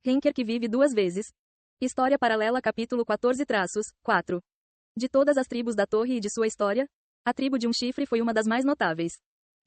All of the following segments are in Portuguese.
Henker que vive duas vezes. História paralela capítulo 14-4. De todas as tribos da Torre e de sua história, a tribo de um chifre foi uma das mais notáveis.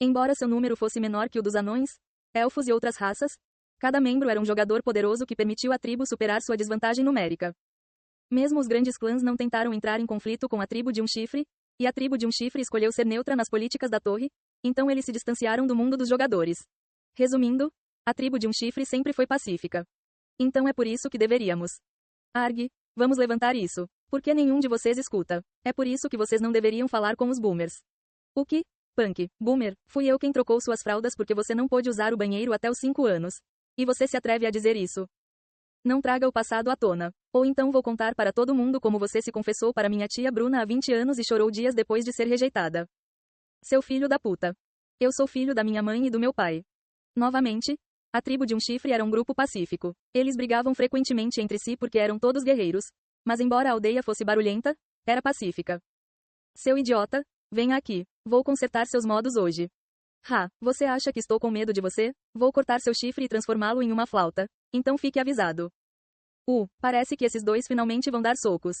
Embora seu número fosse menor que o dos anões, elfos e outras raças, cada membro era um jogador poderoso que permitiu à tribo superar sua desvantagem numérica. Mesmo os grandes clãs não tentaram entrar em conflito com a tribo de um chifre, e a tribo de um chifre escolheu ser neutra nas políticas da torre, então eles se distanciaram do mundo dos jogadores. Resumindo, a tribo de um chifre sempre foi pacífica. Então é por isso que deveríamos. Arg, vamos levantar isso. Por que nenhum de vocês escuta? É por isso que vocês não deveriam falar com os boomers. O que? Punk, boomer, fui eu quem trocou suas fraldas porque você não pôde usar o banheiro até os 5 anos. E você se atreve a dizer isso? Não traga o passado à tona. Ou então vou contar para todo mundo como você se confessou para minha tia Bruna há 20 anos e chorou dias depois de ser rejeitada. Seu filho da puta. Eu sou filho da minha mãe e do meu pai. Novamente, a tribo de um chifre era um grupo pacífico. Eles brigavam frequentemente entre si porque eram todos guerreiros. Mas embora a aldeia fosse barulhenta, era pacífica. Seu idiota, venha aqui. Vou consertar seus modos hoje. Você acha que estou com medo de você? Vou cortar seu chifre e transformá-lo em uma flauta. Então fique avisado. Parece que esses dois finalmente vão dar socos.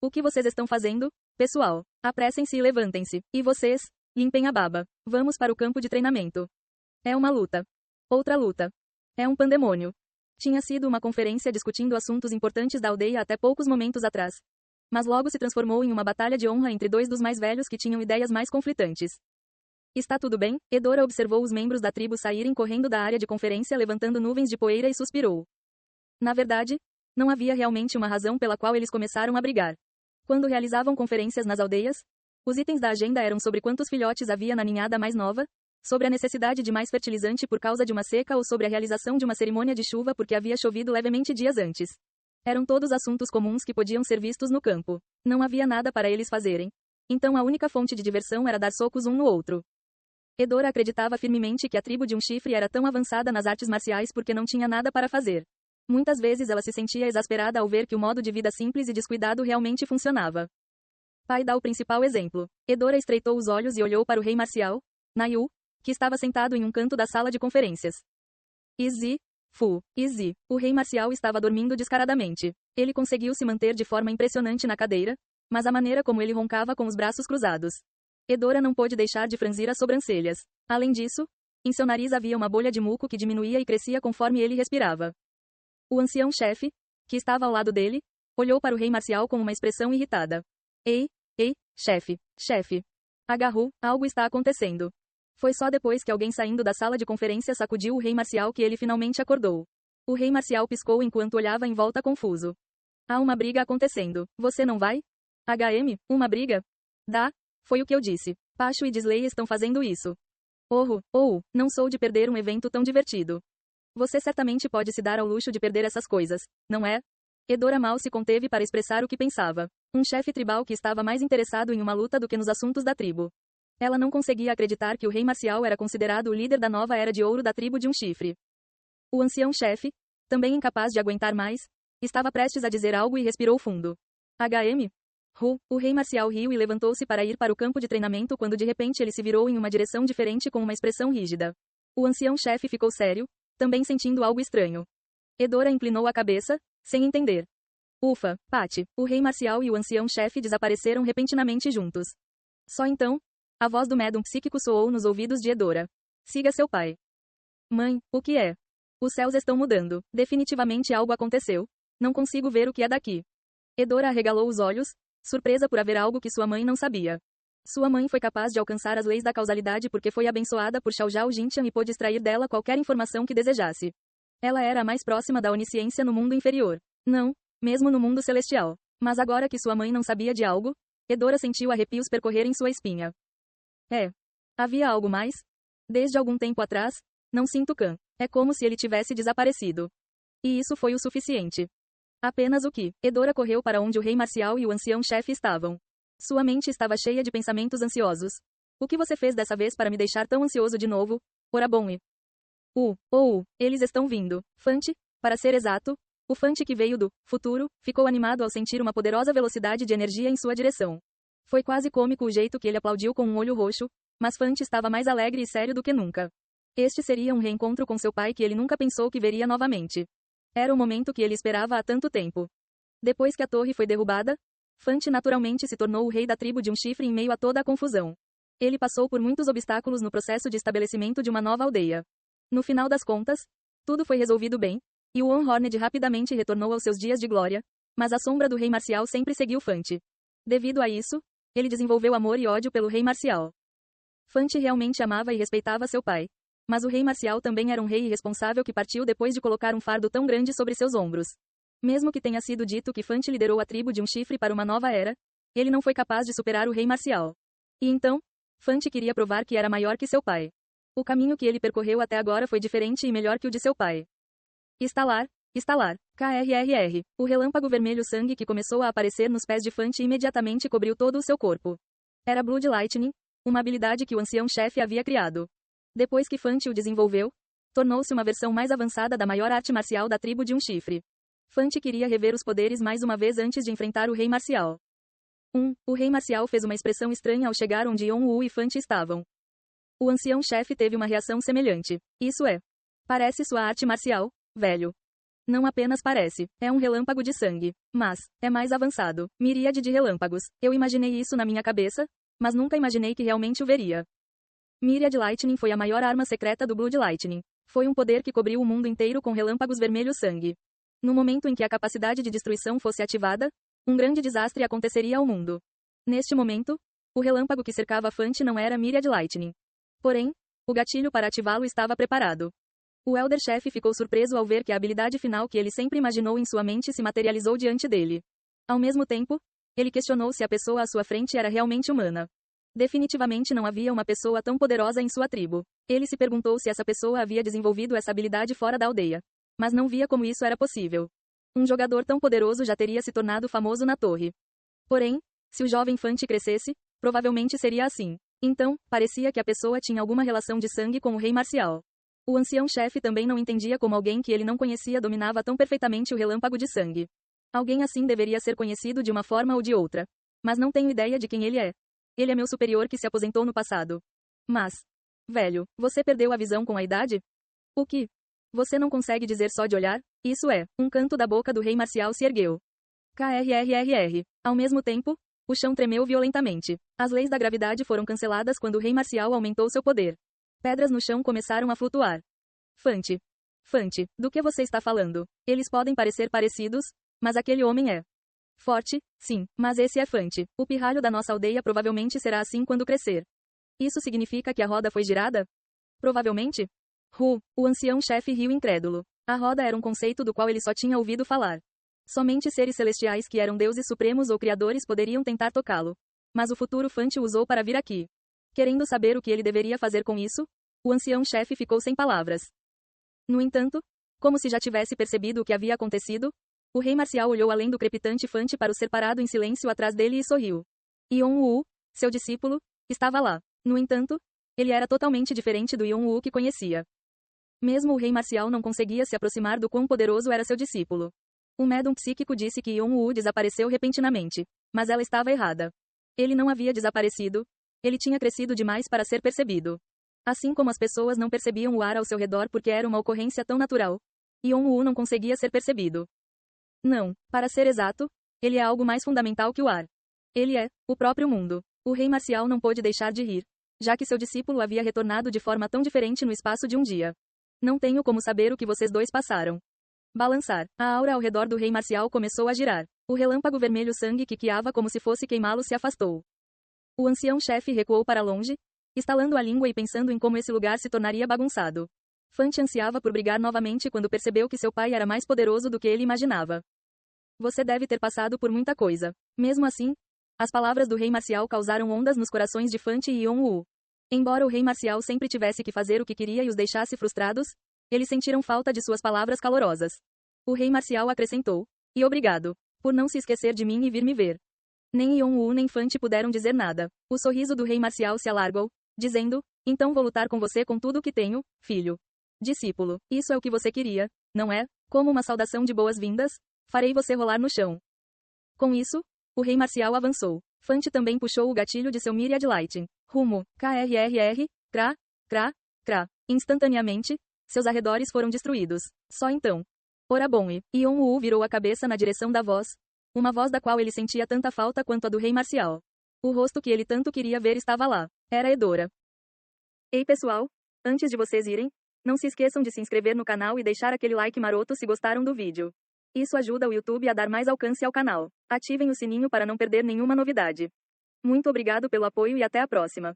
O que vocês estão fazendo? Pessoal, apressem-se e levantem-se. E vocês? Limpem a baba. Vamos para o campo de treinamento. É uma luta. Outra luta. É um pandemônio. Tinha sido uma conferência discutindo assuntos importantes da aldeia até poucos momentos atrás. Mas logo se transformou em uma batalha de honra entre dois dos mais velhos que tinham ideias mais conflitantes. Está tudo bem? Edora observou os membros da tribo saírem correndo da área de conferência levantando nuvens de poeira e suspirou. Na verdade, não havia realmente uma razão pela qual eles começaram a brigar. Quando realizavam conferências nas aldeias, os itens da agenda eram sobre quantos filhotes havia na ninhada mais nova, sobre a necessidade de mais fertilizante por causa de uma seca ou sobre a realização de uma cerimônia de chuva porque havia chovido levemente dias antes. Eram todos assuntos comuns que podiam ser vistos no campo. Não havia nada para eles fazerem. Então a única fonte de diversão era dar socos um no outro. Edora acreditava firmemente que a tribo de um chifre era tão avançada nas artes marciais porque não tinha nada para fazer. Muitas vezes ela se sentia exasperada ao ver que o modo de vida simples e descuidado realmente funcionava. Pai dá o principal exemplo. Edora estreitou os olhos e olhou para o rei marcial, Nayu, que estava sentado em um canto da sala de conferências. Izzy, o rei marcial estava dormindo descaradamente. Ele conseguiu se manter de forma impressionante na cadeira, mas a maneira como ele roncava com os braços cruzados. Edora não pôde deixar de franzir as sobrancelhas. Além disso, em seu nariz havia uma bolha de muco que diminuía e crescia conforme ele respirava. O ancião chefe, que estava ao lado dele, olhou para o rei marcial com uma expressão irritada. Ei, chefe. Agarrou, algo está acontecendo. Foi só depois que alguém saindo da sala de conferência sacudiu o rei marcial que ele finalmente acordou. O rei marcial piscou enquanto olhava em volta confuso. Há uma briga acontecendo. Você não vai? Uma briga? Foi o que eu disse. Pacho e Disley estão fazendo isso. Não sou de perder um evento tão divertido. Você certamente pode se dar ao luxo de perder essas coisas, não é? Edora mal se conteve para expressar o que pensava. Um chefe tribal que estava mais interessado em uma luta do que nos assuntos da tribo. Ela não conseguia acreditar que o rei marcial era considerado o líder da nova era de ouro da tribo de um chifre. O ancião chefe, também incapaz de aguentar mais, estava prestes a dizer algo e respirou fundo. O rei marcial riu e levantou-se para ir para o campo de treinamento quando de repente ele se virou em uma direção diferente com uma expressão rígida. O ancião chefe ficou sério, também sentindo algo estranho. Edora inclinou a cabeça, sem entender. Ufa, Patty, o rei marcial e o ancião chefe desapareceram repentinamente juntos. Só então, a voz do médium psíquico soou nos ouvidos de Edora. Siga seu pai. Mãe, o que é? Os céus estão mudando. Definitivamente algo aconteceu. Não consigo ver o que é daqui. Edora arregalou os olhos, surpresa por haver algo que sua mãe não sabia. Sua mãe foi capaz de alcançar as leis da causalidade porque foi abençoada por Xiaojao Jintian e pôde extrair dela qualquer informação que desejasse. Ela era a mais próxima da onisciência no mundo inferior. Não, mesmo no mundo celestial. Mas agora que sua mãe não sabia de algo, Edora sentiu arrepios percorrerem sua espinha. Havia algo mais? Desde algum tempo atrás, não sinto Khan. É como se ele tivesse desaparecido. E isso foi o suficiente. Apenas o que? Edora correu para onde o rei marcial e o ancião chefe estavam. Sua mente estava cheia de pensamentos ansiosos. O que você fez dessa vez para me deixar tão ansioso de novo? Ora bom e... eles estão vindo. Fante, para ser exato, o Fante que veio do futuro, ficou animado ao sentir uma poderosa velocidade de energia em sua direção. Foi quase cômico o jeito que ele aplaudiu com um olho roxo, mas Fante estava mais alegre e sério do que nunca. Este seria um reencontro com seu pai que ele nunca pensou que veria novamente. Era o momento que ele esperava há tanto tempo. Depois que a torre foi derrubada, Fante naturalmente se tornou o rei da tribo de um chifre em meio a toda a confusão. Ele passou por muitos obstáculos no processo de estabelecimento de uma nova aldeia. No final das contas, tudo foi resolvido bem, e o Horned rapidamente retornou aos seus dias de glória, mas a sombra do rei marcial sempre seguiu Fante. Devido a isso, ele desenvolveu amor e ódio pelo rei marcial. Fante realmente amava e respeitava seu pai. Mas o rei marcial também era um rei irresponsável que partiu depois de colocar um fardo tão grande sobre seus ombros. Mesmo que tenha sido dito que Fante liderou a tribo de um chifre para uma nova era, ele não foi capaz de superar o rei marcial. E então, Fante queria provar que era maior que seu pai. O caminho que ele percorreu até agora foi diferente e melhor que o de seu pai. Estalar, estalar, KRRR. O relâmpago vermelho sangue que começou a aparecer nos pés de Fante imediatamente cobriu todo o seu corpo. Era Blood Lightning, uma habilidade que o ancião-chefe havia criado. Depois que Fante o desenvolveu, tornou-se uma versão mais avançada da maior arte marcial da tribo de um chifre. Fante queria rever os poderes mais uma vez antes de enfrentar o rei marcial. O rei marcial fez uma expressão estranha ao chegar onde Yong-Woo e Fante estavam. O ancião-chefe teve uma reação semelhante. Isso é. Parece sua arte marcial, velho. Não apenas parece, é um relâmpago de sangue. Mas, é mais avançado. Miríade de relâmpagos. Eu imaginei isso na minha cabeça, mas nunca imaginei que realmente o veria. Myriad Lightning foi a maior arma secreta do Blood Lightning. Foi um poder que cobriu o mundo inteiro com relâmpagos vermelhos sangue. No momento em que a capacidade de destruição fosse ativada, um grande desastre aconteceria ao mundo. Neste momento, o relâmpago que cercava Fante não era Myriad Lightning. Porém, o gatilho para ativá-lo estava preparado. O Elder Chef ficou surpreso ao ver que a habilidade final que ele sempre imaginou em sua mente se materializou diante dele. Ao mesmo tempo, ele questionou se a pessoa à sua frente era realmente humana. Definitivamente não havia uma pessoa tão poderosa em sua tribo. Ele se perguntou se essa pessoa havia desenvolvido essa habilidade fora da aldeia. Mas não via como isso era possível. Um jogador tão poderoso já teria se tornado famoso na torre. Porém, se o jovem Fante crescesse, provavelmente seria assim. Então, parecia que a pessoa tinha alguma relação de sangue com o rei marcial. O ancião-chefe também não entendia como alguém que ele não conhecia dominava tão perfeitamente o relâmpago de sangue. Alguém assim deveria ser conhecido de uma forma ou de outra. Mas não tenho ideia de quem ele é. Ele é meu superior que se aposentou no passado. Mas, velho, você perdeu a visão com a idade? O que? Você não consegue dizer só de olhar? Isso é, um canto da boca do rei marcial se ergueu. KRRRR. Ao mesmo tempo, o chão tremeu violentamente. As leis da gravidade foram canceladas quando o rei marcial aumentou seu poder. Pedras no chão começaram a flutuar. Fante. Fante, do que você está falando? Eles podem parecer parecidos, mas aquele homem é forte, sim, mas esse é Fante. O pirralho da nossa aldeia provavelmente será assim quando crescer. Isso significa que a roda foi girada? Provavelmente? O ancião-chefe riu incrédulo. A roda era um conceito do qual ele só tinha ouvido falar. Somente seres celestiais que eram deuses supremos ou criadores poderiam tentar tocá-lo. Mas o futuro Fante o usou para vir aqui. Querendo saber o que ele deveria fazer com isso, o ancião-chefe ficou sem palavras. No entanto, como se já tivesse percebido o que havia acontecido, o rei marcial olhou além do crepitante Fante para o ser parado em silêncio atrás dele e sorriu. Yong-Woo, seu discípulo, estava lá. No entanto, ele era totalmente diferente do Yong-Woo que conhecia. Mesmo o rei marcial não conseguia se aproximar do quão poderoso era seu discípulo. O médium psíquico disse que Yong-Woo desapareceu repentinamente. Mas ela estava errada. Ele não havia desaparecido. Ele tinha crescido demais para ser percebido. Assim como as pessoas não percebiam o ar ao seu redor porque era uma ocorrência tão natural, Yong-Woo não conseguia ser percebido. Não, para ser exato, ele é algo mais fundamental que o ar. Ele é o próprio mundo. O rei marcial não pôde deixar de rir, já que seu discípulo havia retornado de forma tão diferente no espaço de um dia. Não tenho como saber o que vocês dois passaram. Balançar. A aura ao redor do rei marcial começou a girar. O relâmpago vermelho sangue que quiava como se fosse queimá-lo se afastou. O ancião-chefe recuou para longe, estalando a língua e pensando em como esse lugar se tornaria bagunçado. Fante ansiava por brigar novamente quando percebeu que seu pai era mais poderoso do que ele imaginava. Você deve ter passado por muita coisa. Mesmo assim, as palavras do rei marcial causaram ondas nos corações de Fante e Yong-Woo. Embora o rei marcial sempre tivesse que fazer o que queria e os deixasse frustrados, eles sentiram falta de suas palavras calorosas. O rei marcial acrescentou: e obrigado, por não se esquecer de mim e vir me ver. Nem Yong-Woo nem Fante puderam dizer nada. O sorriso do rei marcial se alargou, dizendo: então vou lutar com você com tudo o que tenho, filho. Discípulo, isso é o que você queria, não é? Como uma saudação de boas-vindas, farei você rolar no chão. Com isso, o rei marcial avançou. Fante também puxou o gatilho de seu Myriad Lightning. Rumo, KRRR, Kra, Kra, Kra. Instantaneamente, seus arredores foram destruídos. Só então, Ora bom e Yon-Woo virou a cabeça na direção da voz. Uma voz da qual ele sentia tanta falta quanto a do rei marcial. O rosto que ele tanto queria ver estava lá. Era Edora. Ei pessoal, antes de vocês irem, não se esqueçam de se inscrever no canal e deixar aquele like maroto se gostaram do vídeo. Isso ajuda o YouTube a dar mais alcance ao canal. Ativem o sininho para não perder nenhuma novidade. Muito obrigado pelo apoio e até a próxima.